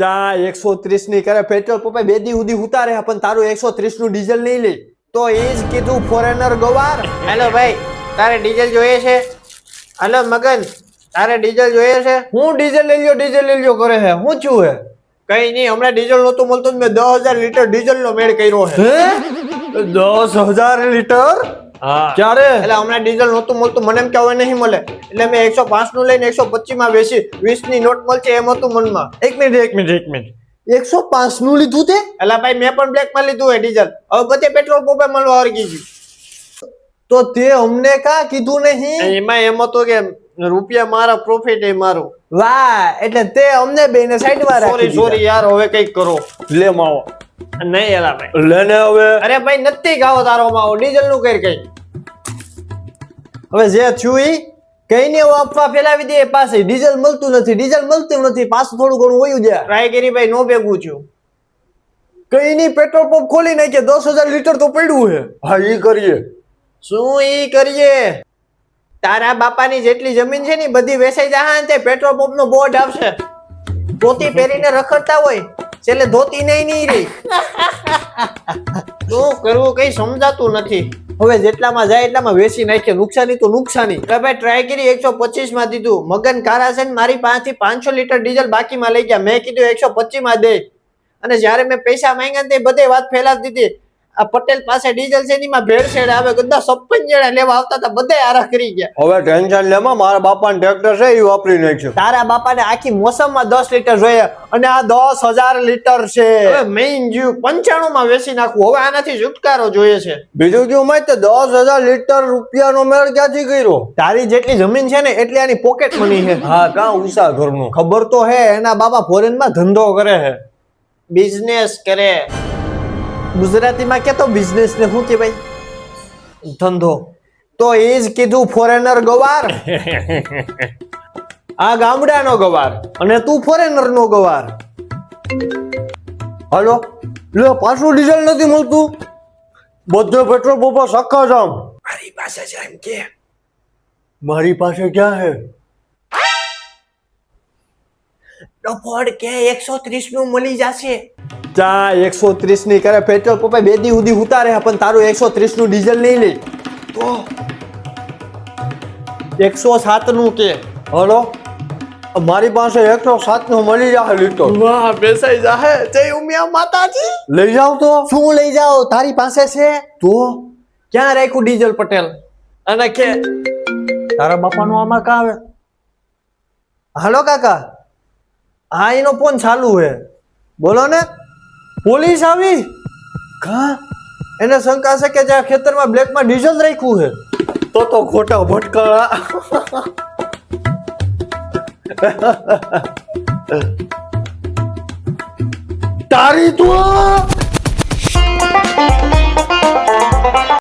ચા 130 ની કરે પેટ્રોલ પંપે બે દી સુધી ઉતારે પણ તારું 130 નું ડીઝલ નહીં લે તો એ જ કીધું ફોરેનર ગવાર. હેલો ભાઈ, તારે ડીઝલ જોઈએ છે? હેલો મગન, તારે ડીઝલ જોઈએ છે? હું ડીઝલ લઈ લ્યો કરે હે હું છું હે કઈ નહીં, હમણાં ડીઝલ નહોતું મળતું મેં 10,000 લીટર ડીઝલ નો મેળ કર્યો છે. હે 10,000 લીટર? હા ક્યારે? એટલે હમણાં ડીઝલ નહોતું મળતું, મને એમ કે હવે નહીં મળે એટલે મેં 105 નું લઈને 125 માં વેચી 20 ની નોટ મળશે એમ હતું મનમાં. એક મિનિટ 105 નું લીધું તે? એટલે ભાઈ મેં પણ બ્લેક માં લીધું હે ડીઝલ, હવે બધે પેટ્રોલ પંપે મળવા વર્ગી ગયું. તો તે અમને કા કીધું નહીં? એમાં એમ હતું કે રૂપિયા મારા, પ્રોફિટ એ મારું. વાહ, એટલે તે અમને બેને સાઈડ માં રાખી સોરી યાર, હવે કઈક કરો. લે માવો નહીં એલા ભાઈ, લેને હવે. અરે ભાઈ નથી ગાવો તારો માવો, ડીઝલ નું કઈ કઈ. હવે જે થયું ઈ કઈ ને અફવા ફેલાવી દે પાસે ડીઝલ મળતું નથી પાછું થોડું ઘણું વયું જાય. ટ્રાય કરી ભાઈ, નો ભેગું છું. કઈ ની પેટ્રોલ પંપ ખોલી નાખીએ 10,000 લીટર તો પડ્યું હે. હા ઈ કરીએ. શું ઈ કરીએ? તારા બાપાની જેટલી જમીન છે ને બધી વેચાઈ જાય તે પેટ્રોલ પંપ નો બોર્ડ આવશે. ધોતી પહેરીને રખડતા હોય છેલ્લે ધોતી નહીં રહી. શું કરવું કઈ સમજાતું નથી. હવે જેટલામાં જાય એટલામાં વેચી નાખીએ, નુકસાની તો નુકસાની. ભાઈ ટ્રાય કરી 125 માં દીધું. મગન કારા છે ને મારી પાસેથી 500 લીટર ડીઝલ બાકીમાં લઈ ગયા. મેં કીધું 125 માં દે, અને જયારે મેં પૈસા માંગ્યા તે બધે વાત ફેલાવી દીધી. આ પટેલ પાસે ડીઝલ છે એમાં ભેળસેળ આવે, બધા 56 જણા લેવા આવતા હતા, બધે આરા કરી ગયા. હવે ટેન્શન લેમાં, મારા બાપાને ટ્રેક્ટર છે એ વાપરી નાખશે. તારા બાપાને આખી મોસમમાં 10 લીટર જોઈએ અને આ 10,000 લીટર છે. હવે મેઇન જીવ 95 માં વેચી નાખવું. હવે આનાથી છુટકારો જોઈએ છે. બીજું કેવું માહિત, 10,000 લીટર રૂપિયાનો મેળ ક્યાંથી કર્યો? તારી જેટલી જમીન છે ને એટલી આની પોકેટ મની છે. હા કા ઉષા ઘરનું ખબર તો હે, એના બાપા ફોરેનમાં ધંધો કરે છે, બિઝનેસ કરે. ગુજરાતીમાં કેતો બિઝનેસ ને શું કે ભાઈ? ધંધો. તો એ જ કીધું ફોરેનર ગવાર. આ ગામડાનો ગવાર અને તું ફોરેનર નો ગવાર. હાલો લે, પાછું ડીઝલ નથી મળતું. બધે પેટ્રોલ પંપ સક્કા જામ. મારી પાસે છે એમ કે. મારી પાસે ક્યાં હે? ડફોડ કે 130 નું મળી જશે. ચા 130 ની કરે પેટ્રોલ પંપે બે દી સુધી ઉતારે પણ તારું 130 નું ડીઝલ નહીં લે તો 107 નું કે. હલો, મારી પાસે 107 નું મળી જાય લીટર. વાહ, બેસાઈ જાહે. જય ઉમિયા માતાજી. લઈ જાવ તો. શું લઈ જાવ? તારી પાસે છે તો ક્યાં રાખ્યું ડીઝલ પટેલ? અને કે તારા બાપાનું આમાં કા આવે? હાલો કાકા, હા એનો ફોન ચાલુ હે, બોલો ને. પોલીસ આવી? કા? એને શંકા છે કે જ્યાં ખેતરમાં બ્લેકમાં ડીઝલ રાખ્યું હે. તો ખોટા ભટકાળા. તારી તો